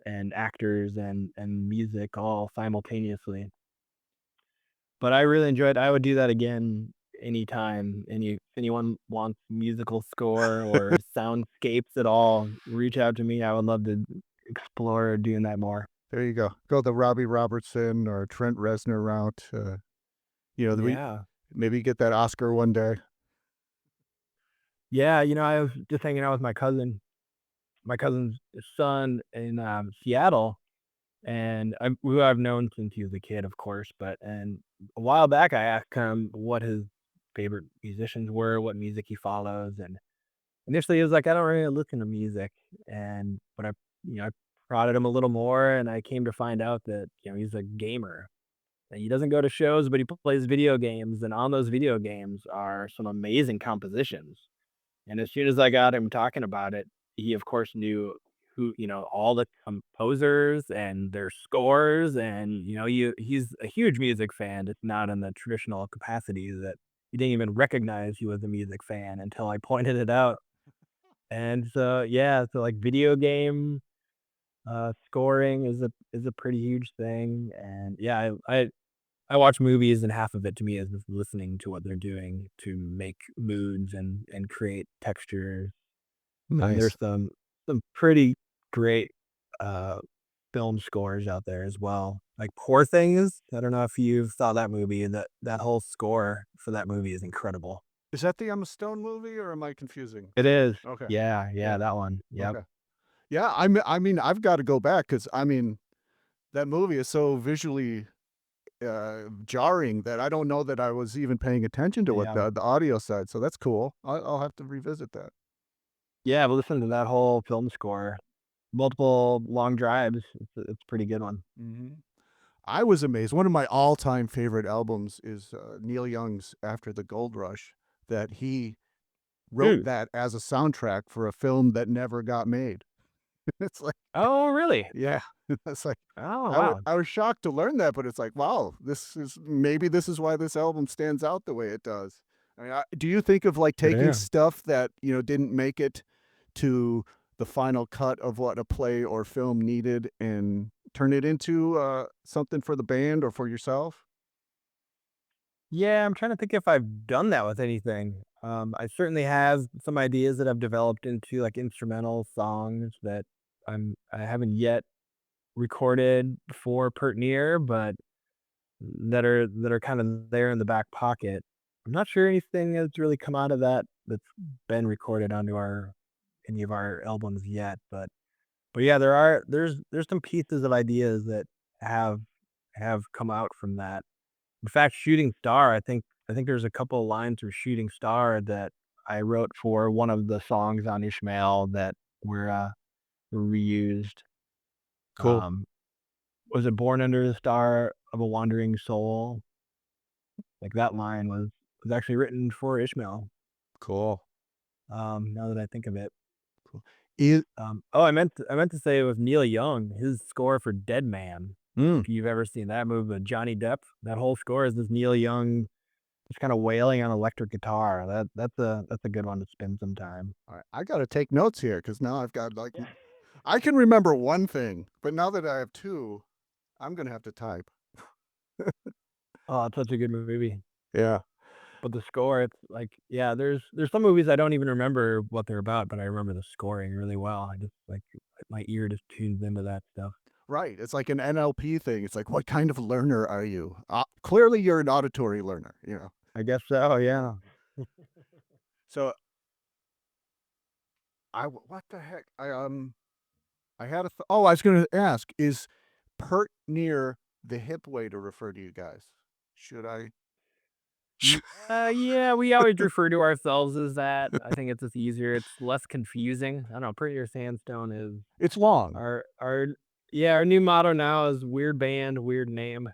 and actors and music all simultaneously. But I really enjoyed I would do that again anytime. If anyone wants musical score or soundscapes at all, reach out to me. I would love to explore doing that more. there you go. Go the Robbie Robertson or Trent Reznor route. Yeah. Maybe get that Oscar one day. Yeah, I was just hanging out with my cousin's son in Seattle. And who I've known since he was a kid, of course, and a while back, I asked him what his favorite musicians were, what music he follows, and initially, he was like, "I don't really listen to music," but I prodded him a little more, and I came to find out that, he's a gamer, and he doesn't go to shows, but he plays video games, and on those video games are some amazing compositions. And as soon as I got him talking about it, he of course knew all the composers and their scores and he's a huge music fan. It's not in the traditional capacity that he didn't even recognize he was a music fan until I pointed it out. And so yeah, so like video game scoring is a pretty huge thing. And yeah, I watch movies and half of it to me is just listening to what they're doing to make moods and create texture. And Nice. there's some pretty great, uh, film scores out there as well. Like Poor Things, I don't know if you saw that movie, that whole score for that movie is incredible. Is that the Emma Stone movie, or am I confusing? It is. Okay. Yeah, Yeah. yeah, that one. Yep. Okay. Yeah. I mean, I've got to go back because I mean, that movie is so visually jarring that I don't know that I was even paying attention to what Yeah. the audio side. So that's cool. I'll have to revisit that. Yeah, but listen to that whole film score. Multiple long drives. It's a pretty good one. Hmm. I was amazed. One of my all-time favorite albums is Neil Young's After the Gold Rush, that he wrote Mm. that as a soundtrack for a film that never got made. It's like, Oh, really? yeah, it's like Oh, wow. I was shocked to learn that, but it's like, wow, this is why this album stands out the way it does. I mean, do you think of like taking Yeah. stuff that didn't make it to the final cut of what a play or film needed and turn it into something for the band or for yourself? Yeah, I'm trying to think if I've done that with anything. I certainly have some ideas that I've developed into like instrumental songs that I haven't yet recorded for Pert, but that are kind of there in the back pocket. I'm not sure anything has really come out of that that's been recorded onto any of our albums yet, but yeah, there's some pieces of ideas that have have come out from that. In fact, Shooting Star, I think there's a couple of lines from Shooting Star that I wrote for one of the songs on Ishmael that were reused. Cool, Um, was it Born Under the Star of a Wandering Soul? Like that line was actually written for Ishmael. cool, Now that I think of it. cool. Is, Oh, I meant to say it was Neil Young, his score for Dead Man. mm, If you've ever seen that movie with Johnny Depp, that whole score is this Neil Young just kind of wailing on electric guitar. That's a good one to spend some time. all right, I got to take notes here because now I've got like Yeah. I can remember one thing, but now that I have two, I'm gonna have to type. Oh, it's such a good movie. Yeah. But the score, it's like, yeah, there's some movies I don't even remember what they're about, but I remember the scoring really well. I just like my ear just tunes into that stuff. Right. It's like an NLP thing. It's like, what kind of learner are you? Clearly, you're an auditory learner. I guess so, yeah. So what the heck? I had oh, I was going to ask, is pert near the hip way to refer to you guys? Should I? Yeah, we always refer to ourselves as that. I think it's just easier. It's less confusing. I don't know. Prettier Sandstone is It's long. our yeah, our new motto now is weird band, weird name.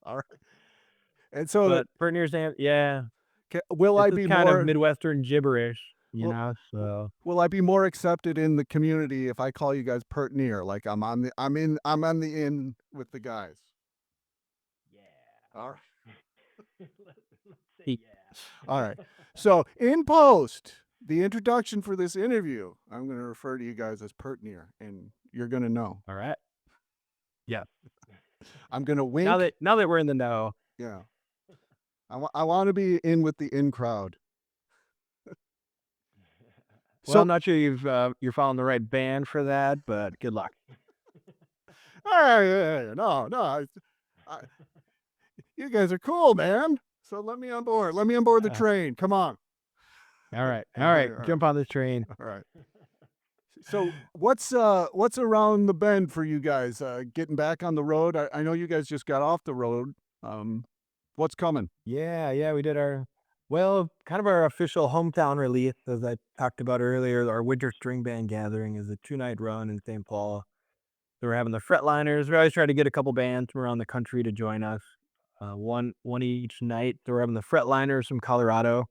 All right. And so that But Prettier Sand, yeah, will it's I just be kind of more? Midwestern gibberish, Will, so will I be more accepted in the community if I call you guys pert near? Like I'm on the in with the guys. All right. let's say yeah. All right. So in post, the introduction for this interview, I'm going to refer to you guys as pert near, and you're going to know. All right. Yeah. I'm going to Now wink. that we're in the know. Yeah. I want to be in with the in crowd. Well, So, I'm not sure you're following the right band for that, but good luck. hey, no, I, you guys are cool, man. So let me on board. Let me on board the train. Come on. All right. All All right. right. Jump on this train. All right. So what's around the bend for you guys? Getting back on the road. I know you guys just got off the road. What's coming? Yeah, we did kind of our official hometown release, as I talked about earlier. Our winter string band gathering is a 2-night run in St. Paul. So we're having the Fretliners. We always try to get a couple bands from around the country to join us, one each night. So we're having the Fretliners from Colorado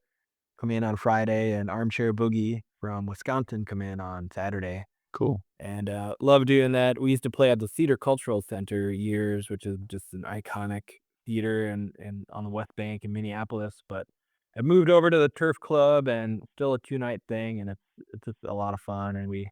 come in on Friday, and Armchair Boogie from Wisconsin come in on Saturday. Cool. And love doing that. We used to play at the Cedar Cultural Center years, which is just an iconic theater and on the West Bank in Minneapolis. But I moved over to the Turf Club, and still a 2-night thing, and it's just a lot of fun. And we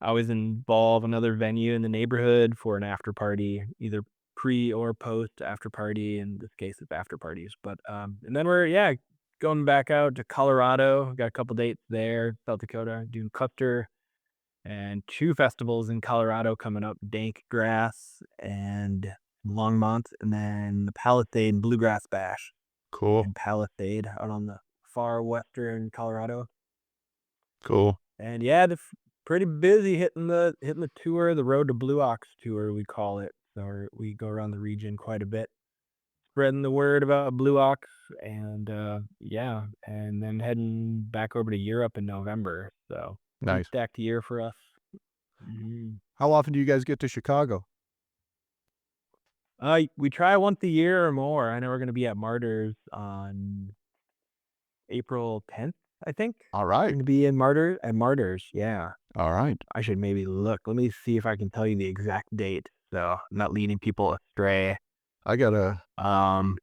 always involve another venue in the neighborhood for an after party, either pre or post after party. In this case, it's after parties. But and then we're going back out to Colorado. Got a couple dates there, South Dakota, doing Custer, and 2 festivals in Colorado coming up: Dank Grass and Longmont, and then the Palisade Bluegrass Bash Cool. in Palisade out on the far western Colorado. Cool. And yeah, pretty busy hitting the tour, the Road to Blue Ox tour, we call it. So we go around the region quite a bit, spreading the word about Blue Ox, and and then heading back over to Europe in November. So pretty Nice. stacked year for us. Mhm. How often do you guys get to Chicago? We try once a year or more. I know we're gonna be at Martyrs on April 10th, I think. All We're right. gonna be in Martyrs, yeah. All right. I should maybe look. Let me see if I can tell you the exact date, so I'm not leading people astray. I gotta. Um,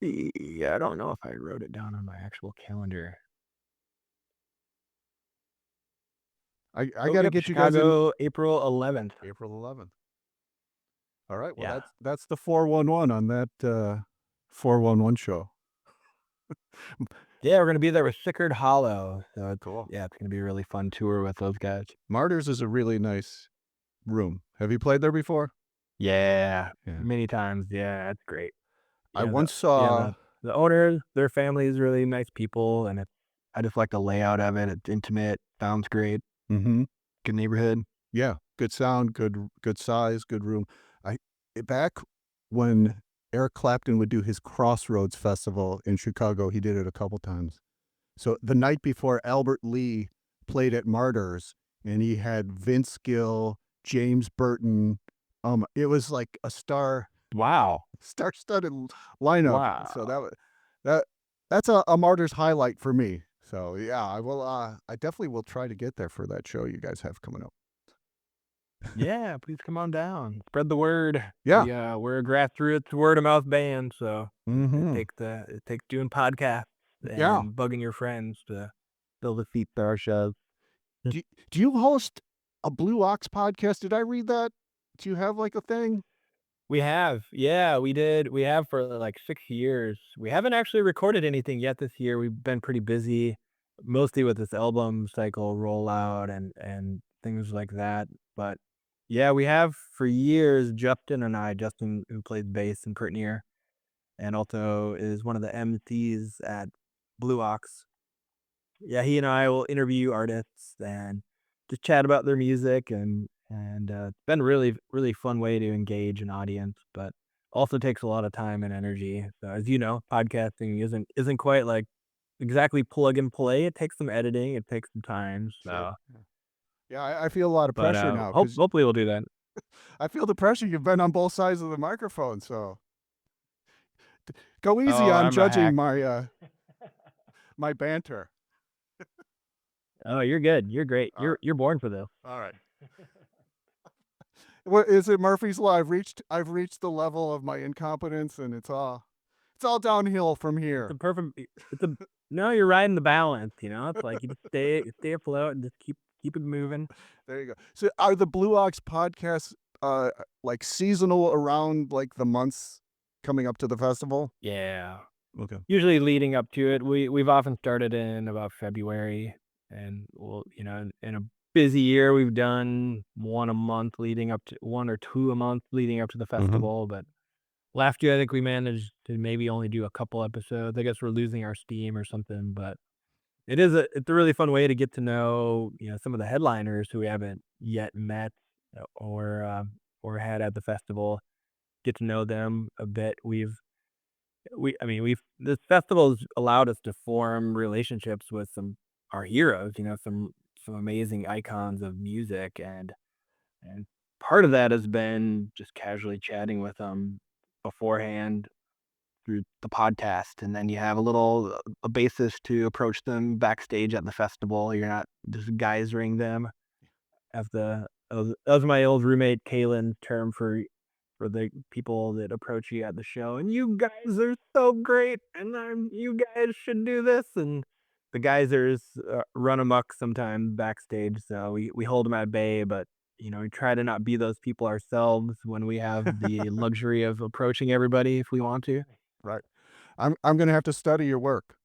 yeah, I don't know if I wrote it down on my actual calendar. I gotta Yep, get you guys in Chicago, April 11th. April 11th. All right. Well, Yeah. that's the 411 on that 411 show. Yeah, we're gonna be there with Sickard Hollow, so it's Cool. yeah, it's gonna be a really fun tour with those guys. Martyrs is a really nice room. Have you played there before? Yeah, Yeah. many times. Yeah, it's great. I Yeah, once saw. the owners, their family is really nice people, and I just like the layout of it. It's intimate, sounds great, Mm-hmm. good neighborhood. Yeah, good sound, good size, good room. Back when Eric Clapton would do his Crossroads Festival in Chicago, he did it a couple times. So the night before Albert Lee played at Martyrs, and he had Vince Gill, James Burton. It was like a Wow. star-studded lineup. Wow. So that's a Martyrs highlight for me. So yeah, I will. I definitely will try to get there for that show you guys have coming up. Yeah, please come on down. Spread the word. Yeah. We're a grassroots word of mouth band, so Mm-hmm. it takes doing podcasts Yeah. and bugging your friends to fill the seats for our shows. Do you host a Blue Ox podcast? Did I read that? Do you have like a thing? We have. Yeah, we did. We have for like 6 years. We haven't actually recorded anything yet this year. We've been pretty busy, mostly with this album cycle rollout and things like that. But yeah, we have for years. Justin, who plays bass in Pert, and also is one of the MCs at Blue Ox. Yeah, he and I will interview artists and just chat about their music and it's been a really fun way to engage an audience, but also takes a lot of time and energy. So as you know, podcasting isn't quite like exactly plug and play. It takes some editing, it takes some time. So, Sure. Yeah, I feel a lot of but pressure now because hopefully we'll do that. I feel the pressure. You've been on both sides of the microphone, so go easy Oh, on I'm a judging hack. my banter. Oh, you're good. You're great. All right. You're born for this. All right. What is it, Murphy's Law? I've reached the level of my incompetence, and it's all downhill from It's here. a perfect. It's a no. You're riding the balance. You know, it's like you just stay afloat and just keep it moving. There you go. So are the Blue Ox podcasts like seasonal around like the months coming up to the festival? Yeah. Okay. Usually leading up to it, we've often started in about February, and we'll in a busy year we've done one a month leading up to 1 or 2 a month leading up to the festival. But last year I think we managed to maybe only do a couple episodes. I guess we're losing our steam or something, but it's a really fun way to get to know some of the headliners who we haven't yet met or had at the festival. Get to know them a bit. We've this festival's allowed us to form relationships with our heroes, some amazing icons of music, and part of that has been just casually chatting with them beforehand through the podcast, and then you have a basis to approach them backstage at the festival. You're not just geysering them as that was my old roommate Kaylin's term for the people that approach you at the show, and you guys are so great, and you guys should do this. And the geysers run amok sometimes backstage, so we hold them at bay, but we try to not be those people ourselves when we have the luxury of approaching everybody if we want to. Right. I'm gonna have to study your work.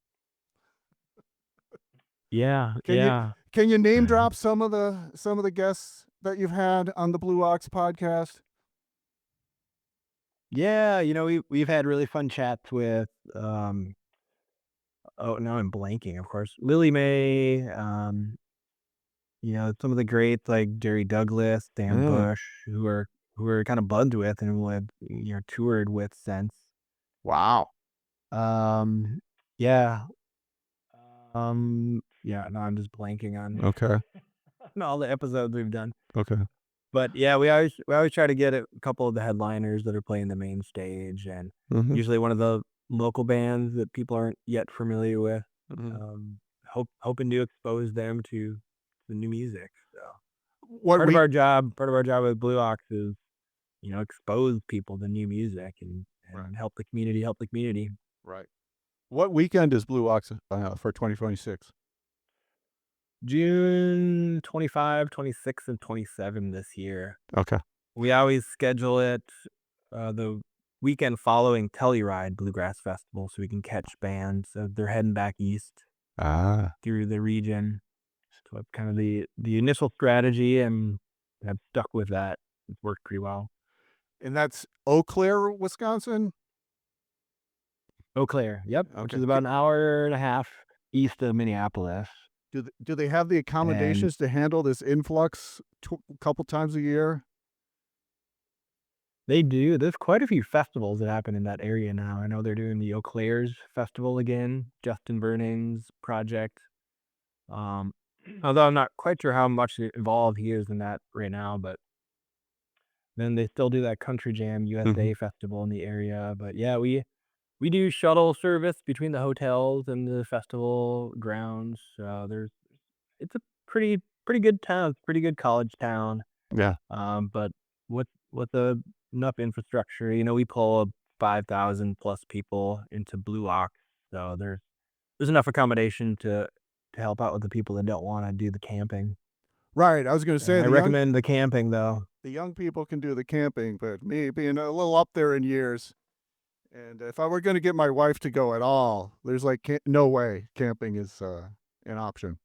Yeah, Can you yeah. can you name drop some of the guests that you've had on the Blue Ox podcast? Yeah, we've had really fun chats with oh, now I'm blanking, of course. Lily May, some of the greats like Jerry Douglas, Dan Mm. Bush, who are kind of buds with and who have toured with since. Wow. Um, yeah, yeah. No, I'm just blanking on Okay. on all the episodes we've done. Okay. But yeah, we always try to get a couple of the headliners that are playing the main stage, and usually one of the local bands that people aren't yet familiar with. Hoping to expose them to the new music. So What part of our job with Blue Ox is, expose people to new music and Right. help the community. Right. What weekend is Blue Ox for 2026? June 25, 26, and 27 this year. Okay. We always schedule it the weekend following Telluride Bluegrass Festival so we can catch bands. So they're heading back east through the region. So that's kind of the initial strategy, and I've stuck with that. It's worked pretty well. And that's Eau Claire, Wisconsin? Eau Claire, yep, which Okay. is about an hour and a half east of Minneapolis. Do they have the accommodations to handle this influx a couple times a year? They do. There's quite a few festivals that happen in that area now. I know they're doing the Eau Claire's festival again, Justin Vernon's project. Although I'm not quite sure how much involved he is in that right now, but then they still do that Country Jam USA festival in the area. But yeah, we do shuttle service between the hotels and the festival grounds. So it's a pretty good town. It's a pretty good college town. Yeah. But with enough infrastructure, we pull 5,000 plus people into Blue Ox, so there's enough accommodation to help out with the people that don't want to do the camping. Right. I was going to say, I recommend the camping though. The young people can do the camping, but me being a little up there in years, and if I were going to get my wife to go at all, there's no way camping is an option.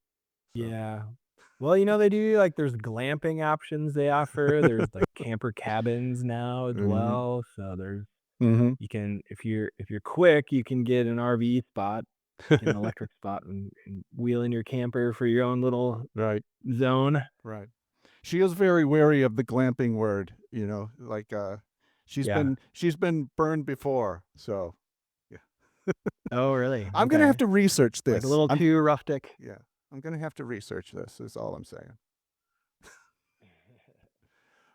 So. Yeah. Well, they do there's glamping options they offer. There's camper cabins now as well. So there's you can, if you're quick, you can get an RV spot, get an electric spot, and wheel in your camper for your own little zone. Right. She is very wary of the glamping word, she's been burned before, so yeah. Oh, really? I'm gonna have to research this. A little too rustic. Yeah, I'm gonna have to research this. Is all I'm saying.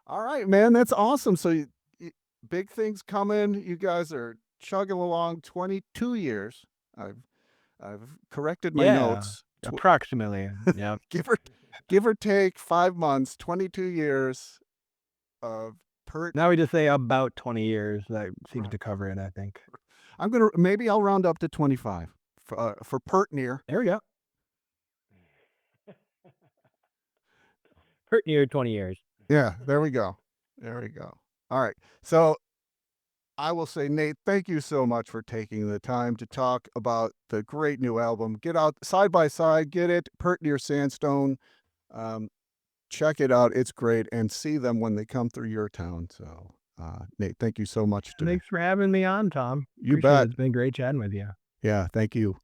All right, man, that's awesome. So, big things coming. You guys are chugging along. 22 years. I've corrected my notes. Approximately. Yeah. Give or take 5 months. 22 years of Pert. Now we just say about 20 years. That seems to cover it, I think. Maybe I'll round up to 25 for Pert near. There we go. Pert near 20 years. Yeah, there we go. There we go. All right. So I will say, Nate, thank you so much for taking the time to talk about the great new album. Get out side by side, get it, Pert near Sandstone. Check it out. It's great. And see them when they come through your town. So, Nate, thank you so much. Thanks for having me on, Tom. You bet. It's been great chatting with you. Yeah, thank you.